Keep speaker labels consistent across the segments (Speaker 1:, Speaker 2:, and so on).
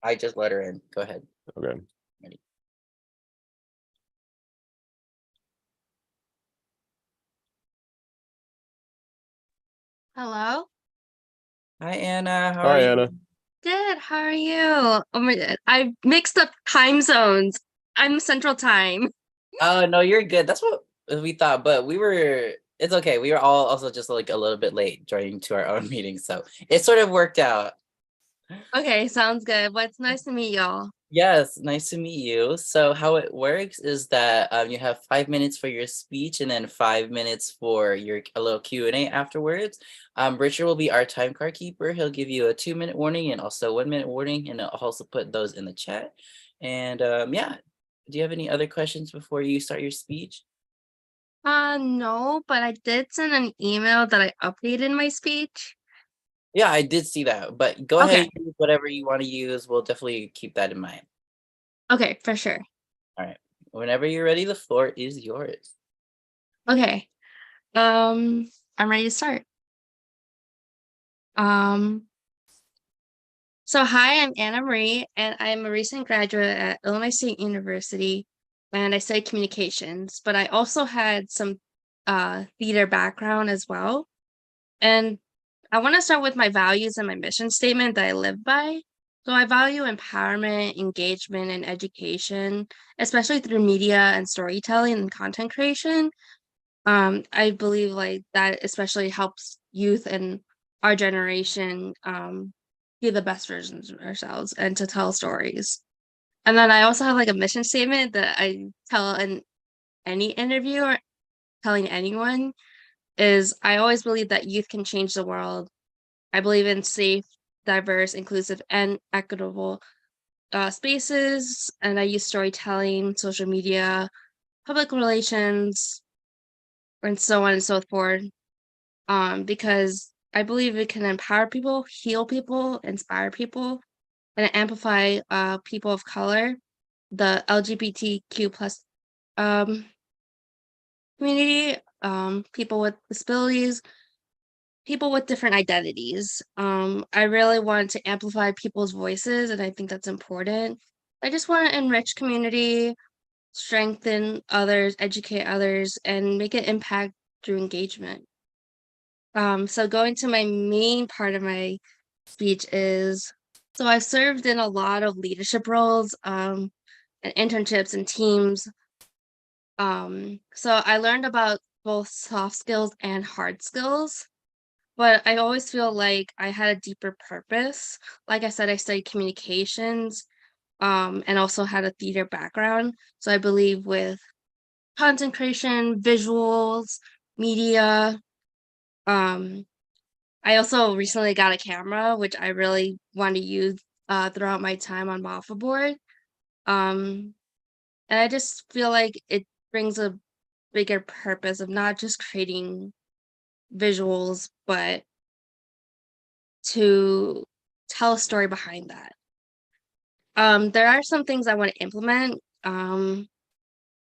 Speaker 1: I just let her in. Go ahead.
Speaker 2: Okay.
Speaker 1: Ready.
Speaker 3: Hello?
Speaker 1: Hi, Anna. How are
Speaker 2: Hi,
Speaker 1: you?
Speaker 2: Anna.
Speaker 3: Good, how are you? Oh my God, I mixed up time zones. I'm Central Time.
Speaker 1: Oh, no, you're good. That's what we thought, but it's okay. We were all also just like a little bit late joining to our own meeting, so it sort of worked out.
Speaker 3: Okay, sounds good. Well, it's nice to meet y'all.
Speaker 1: Yes, nice to meet you. So how it works is that you have 5 minutes for your speech and then 5 minutes for your a little Q&A afterwards. Richard will be our time card keeper. He'll give you a 2-minute warning and also 1-minute warning, and I'll also put those in the chat. And yeah, do you have any other questions before you start your speech?
Speaker 3: No, but I did send an email that I updated my speech.
Speaker 1: Yeah, I did see that, but go ahead
Speaker 3: Okay,
Speaker 1: and use whatever you want to use. We'll definitely keep that in mind.
Speaker 3: okay, for sure.
Speaker 1: All right. Whenever you're ready, the floor is yours.
Speaker 3: Okay, um, I'm ready to start. Um, so hi, I'm Anna Marie, and I'm a recent graduate at Illinois State University, and I studied communications, but I also had some theater background as well. And I want to start with my values and my mission statement that I live by. So I value empowerment, engagement, and education, especially through media and storytelling and content creation. I believe like that especially helps youth and our generation be the best versions of ourselves and to tell stories. And then I also have like a mission statement that I tell in any interview or telling anyone is I always believe that youth can change the world. I believe in safe, diverse, inclusive, and equitable spaces. And I use storytelling, social media, public relations, and so on and so forth. Because I believe it can empower people, heal people, inspire people, and amplify people of color, the LGBTQ plus um, community, people with disabilities, people with different identities. I really want to amplify people's voices, and I think that's important. I just want to enrich community, strengthen others, educate others, and make an impact through engagement. So going to my main part of my speech is so I've served in a lot of leadership roles, and internships and teams. So I learned about both soft skills and hard skills. But I always feel like I had a deeper purpose. Like I said, I studied communications, and also had a theater background. So I believe with content creation, visuals, media. Um, I also recently got a camera, which I really want to use throughout my time on Mafa board. Um, and I just feel like it brings a bigger purpose of not just creating visuals, but to tell a story behind that. There are some things I want to implement.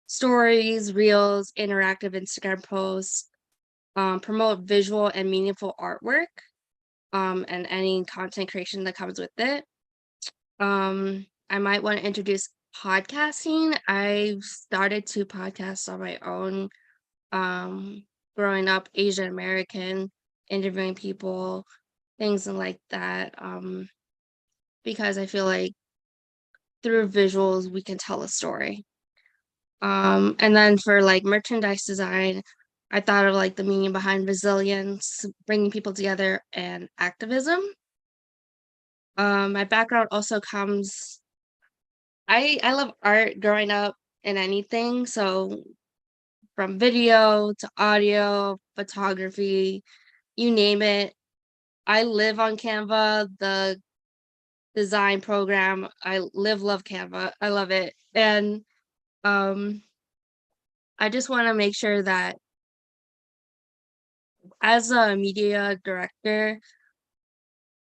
Speaker 3: Stories, reels, interactive Instagram posts, promote visual and meaningful artwork, and any content creation that comes with it. I might want to introduce podcasting. I've started 2 podcasts on my own. Growing up Asian American, interviewing people, things like that. Because I feel like through visuals we can tell a story. And then for like merchandise design, I thought of like the meaning behind resilience, bringing people together, and activism. My background also comes. I love art growing up in anything, so from video to audio, photography, you name it. I live on Canva, the design program. I love Canva. I love it. And um I just want to make sure that as a media director,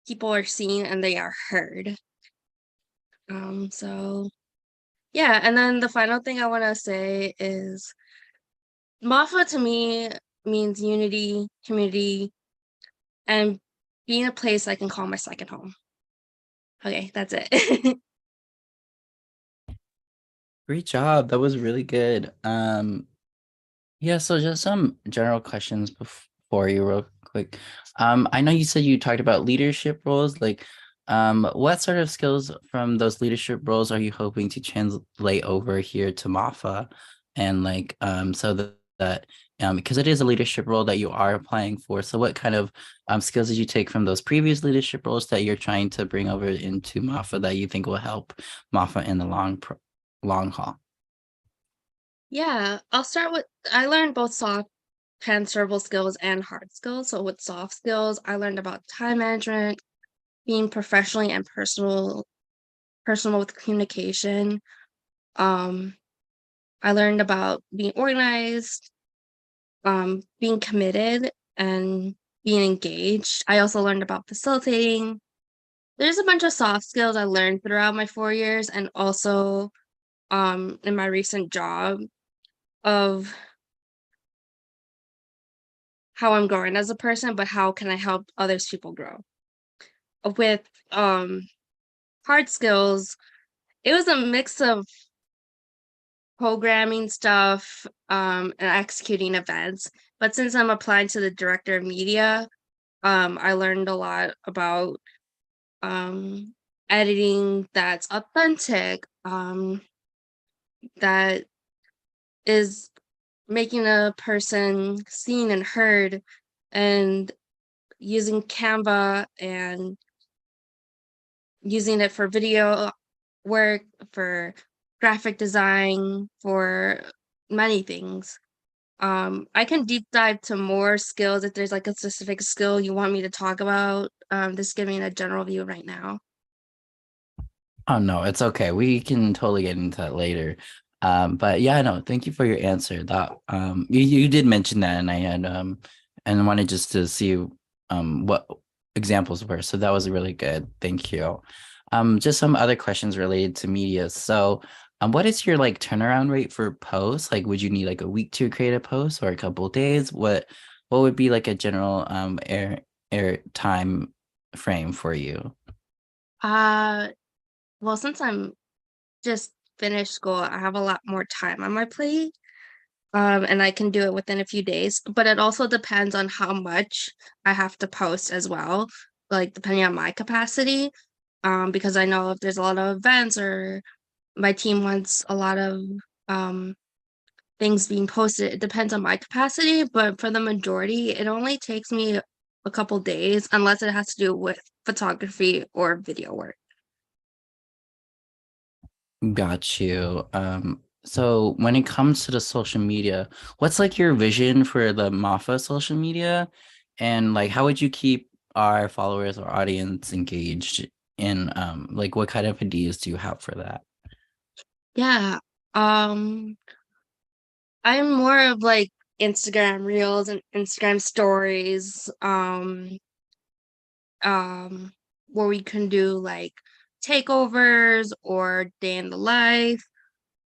Speaker 3: people are seen and they are heard. So yeah, and then the final thing I want to say is Mafa to me means unity, community, and being a place I can call my second home. Okay, that's it.
Speaker 1: Great job. That was really good. Yeah, so just some general questions before you real quick. I know you said you talked about leadership roles, like what sort of skills from those leadership roles are you hoping to translate over here to Mafa? And like so that because it is a leadership role that you are applying for. So what kind of skills did you take from those previous leadership roles that you're trying to bring over into Mafa that you think will help Mafa in the long haul?
Speaker 3: Yeah, I'll start with I learned both soft transferable skills and hard skills. So with soft skills, I learned about time management, being professionally and personal with communication. Um, I learned about being organized, being committed, and being engaged. I also learned about facilitating. There's a bunch of soft skills I learned throughout my 4 years and also in my recent job of how I'm growing as a person, but how can I help others people grow? With hard skills, it was a mix of programming stuff and executing events. But since I'm applying to the director of media, I learned a lot about um, editing that's authentic, that is making a person seen and heard, and using Canva and using it for video work, for graphic design, for many things. I can deep dive to more skills if there's like a specific skill you want me to talk about. Just giving a general view right now.
Speaker 1: Oh no, it's okay. We can totally get into that later. But yeah, no, thank you for your answer. That you did mention that and I had and wanted just to see what examples were. So that was really good. Thank you. Just some other questions related to media. So what is your like turnaround rate for posts? Like would you need like a week to create a post or a couple of days? What would be like a general air time frame for you?
Speaker 3: Uh, well, since I'm just finished school, I have a lot more time on my plate. And I can do it within a few days, but it also depends on how much I have to post as well, like depending on my capacity. Because I know if there's a lot of events or my team wants a lot of um things being posted, it depends on my capacity, but for the majority, it only takes me a couple days unless it has to do with photography or video work.
Speaker 1: Got you. So when it comes to the social media, what's like your vision for the Mafa social media? And like how would you keep our followers or audience engaged in like what kind of ideas do you have for that?
Speaker 3: Yeah. Um I'm more of like Instagram reels and Instagram stories, where we can do like takeovers or day in the life.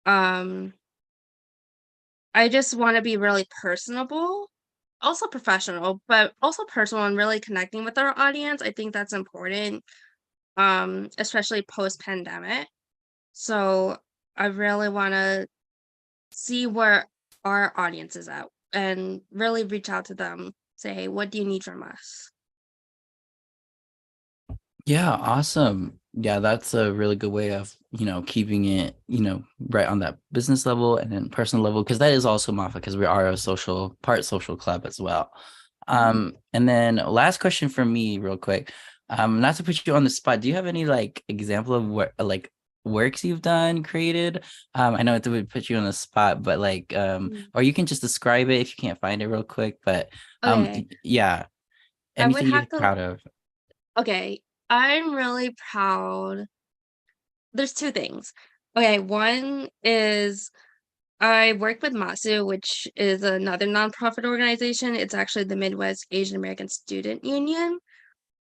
Speaker 3: Um, I just want to be really personable, also professional, but also personal and really connecting with our audience. I think that's important, especially post pandemic. So I really want to see where our audience is at and really reach out to them, say, hey, what do you need from us?
Speaker 1: Yeah, awesome. Yeah, that's a really good way of, keeping it, right on that business level and then personal level, because that is also Mafa, because we are a social club as well.
Speaker 3: Mhm.
Speaker 1: And then last question for me, real quick. Not to put you on the spot, do you have any like example of what like works you've done, created? I know it would put you on the spot, but like,
Speaker 3: Mm.
Speaker 1: or you can just describe it if you can't find it real quick, but
Speaker 3: Okay,
Speaker 1: yeah,
Speaker 3: I would
Speaker 1: anything you're
Speaker 3: have to,
Speaker 1: proud of.
Speaker 3: okay, I'm really proud. There's two things. Okay, one is I work with MASU, which is another nonprofit organization. It's actually the Midwest Asian American Student Union.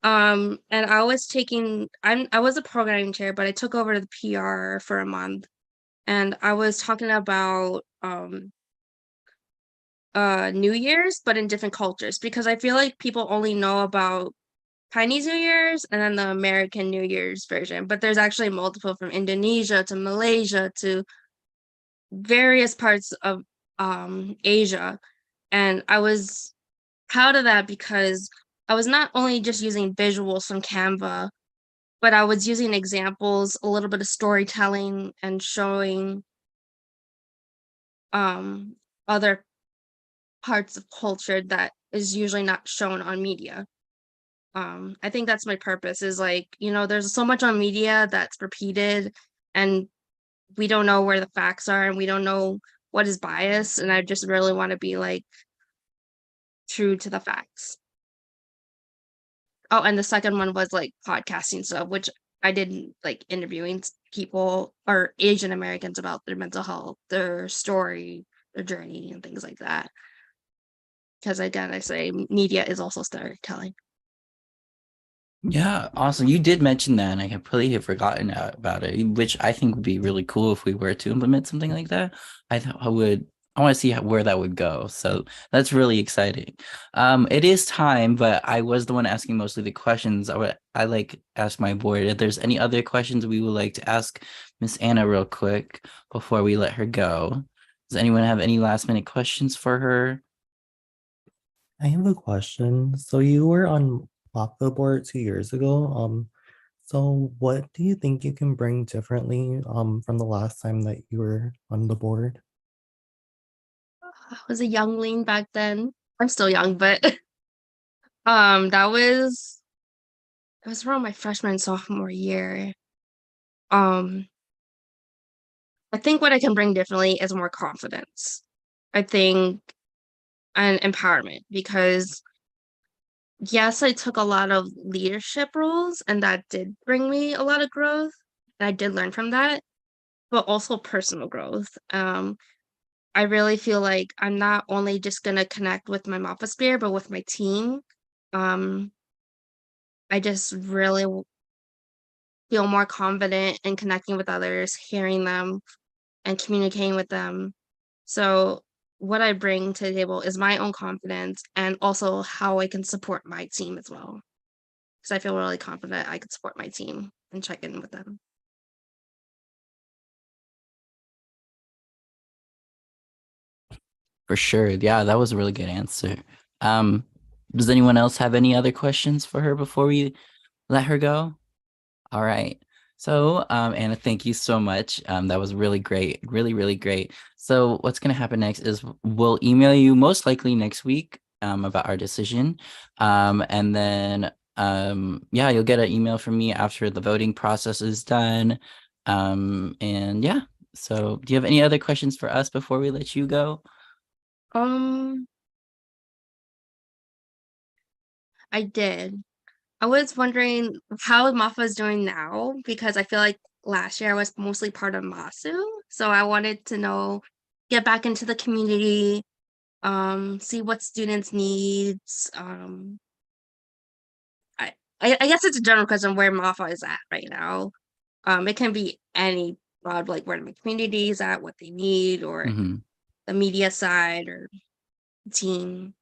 Speaker 3: And I was a programming chair, but I took over the PR for a month, and I was talking about New Year's, but in different cultures, because I feel like people only know about Chinese New Year's and then the American New Year's version. But there's actually multiple from Indonesia to Malaysia to various parts of Asia. And I was proud of that because I was not only just using visuals from Canva, but I was using examples, a little bit of storytelling and showing um other parts of culture that is usually not shown on media. I think that's my purpose is like, there's so much on media that's repeated and we don't know where the facts are and we don't know what is bias. And I just really want to be like true to the facts. Oh, and the second one was like podcasting stuff, which I did like interviewing people or Asian Americans about their mental health, their story, their journey, and things like that. Because again, I say media is also storytelling.
Speaker 1: Yeah, awesome. You did mention that, and I completely had forgotten about it, which I think would be really cool if we were to implement something like that. I would. I want to see where that would go. So that's really exciting. It is time, but I was the one asking mostly the questions. I like ask my board if there's any other questions we would like to ask Miss Anna real quick before we let her go. Does anyone have any last minute questions for her?
Speaker 2: I have a question. So you were on Mafa board 2 years ago. So what do you think you can bring differently from the last time that you were on the board?
Speaker 3: I was a youngling back then. I'm still young, but that was it was around my freshman and sophomore year. Um, I think what I can bring differently is more confidence. I think and empowerment because yes, I took a lot of leadership roles and that did bring me a lot of growth. And I did learn from that, but also personal growth. I really feel like I'm not only just gonna connect with my Mafa sphere, but with my team. Um, I just really feel more confident in connecting with others, hearing them, and communicating with them. So, what I bring to the table is my own confidence and also how I can support my team as well. Because I feel really confident I can support my team and check in with them.
Speaker 1: For sure. Yeah, that was a really good answer. Um, does anyone else have any other questions for her before we let her go? All right. So, Anna, thank you so much. That was really great. Really, really great. So what's gonna happen next is we'll email you most likely next week about our decision. And then yeah, you'll get an email from me after the voting process is done. And yeah. So do you have any other questions for us before we let you go?
Speaker 3: Um, I did. I was wondering how Mafa is doing now because I feel like last year I was mostly part of Masu. So I wanted to know, get back into the community, see what students needs. I, I guess it's a general question where Mafa is at right now. It can be any broad, like where my community is at, what they need, or
Speaker 1: Mm-hmm.
Speaker 3: the media side or team.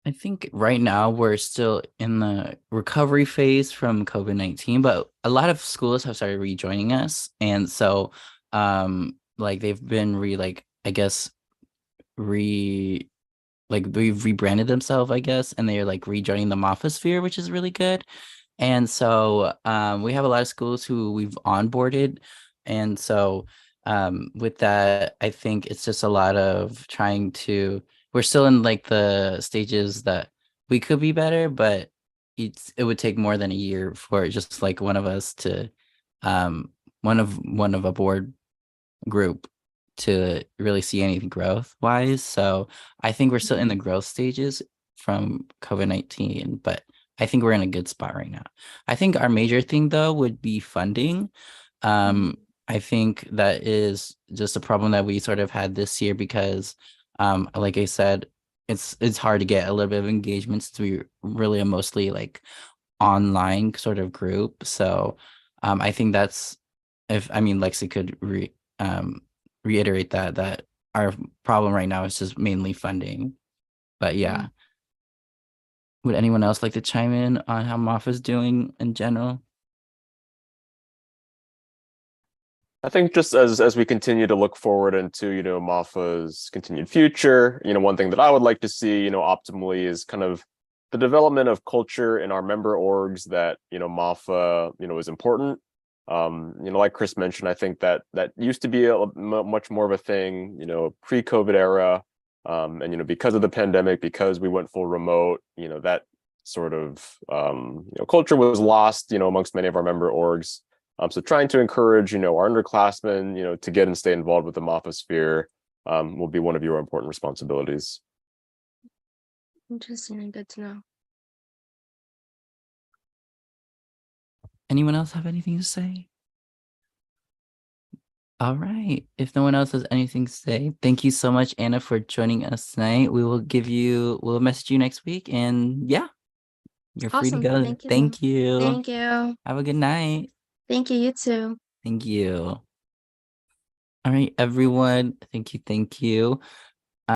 Speaker 1: I think right now we're still in the recovery phase from COVID-19, but a lot of schools have started rejoining us. And so like they've been like I guess re like we've rebranded themselves, I guess, and they're like rejoining the Mofosphere, which is really good. And so we have a lot of schools who we've onboarded. And so with that, I think it's just a lot of trying to, we're still in like the stages that we could be better, but it would take more than a year for just like one of us to one of a board group to really see any growth wise. So I think we're still in the growth stages from COVID-19, but I think we're in a good spot right now. I think our major thing though would be funding.
Speaker 3: Mhm.
Speaker 1: Um, I think that is just a problem that we sort of had this year because like I said, it's hard to get a little bit of engagement since we really are mostly like online sort of group. So I think that's if I mean Lexi could reiterate that our problem right now is just mainly funding. But
Speaker 3: Yeah.
Speaker 1: yeah. Would anyone else like to chime in on how Mafa's doing in general?
Speaker 4: I think just as we continue to look forward into, Mafa's continued future, one thing that I would like to see, optimally is kind of the development of culture in our member orgs that, Mafa, is important. Like Chris mentioned, I think that used to be much more of a thing, pre-COVID era. And, because of the pandemic, because we went full remote, that sort of, culture was lost, amongst many of our member orgs. So trying to encourage, our underclassmen, to get and stay involved with the Mafa sphere will be one of your important responsibilities.
Speaker 3: Interesting and good to know.
Speaker 1: Anyone else have anything to say? All right. If no one else has anything to say, thank you so much, Anna, for joining us tonight. We'll message you next week, and yeah, you're free to
Speaker 3: Awesome.
Speaker 1: go.
Speaker 3: Thank you.
Speaker 1: Thank you.
Speaker 3: Thank you.
Speaker 1: Have a good night.
Speaker 3: Thank you. You too.
Speaker 1: Thank you. All right, everyone. Thank you. Thank you.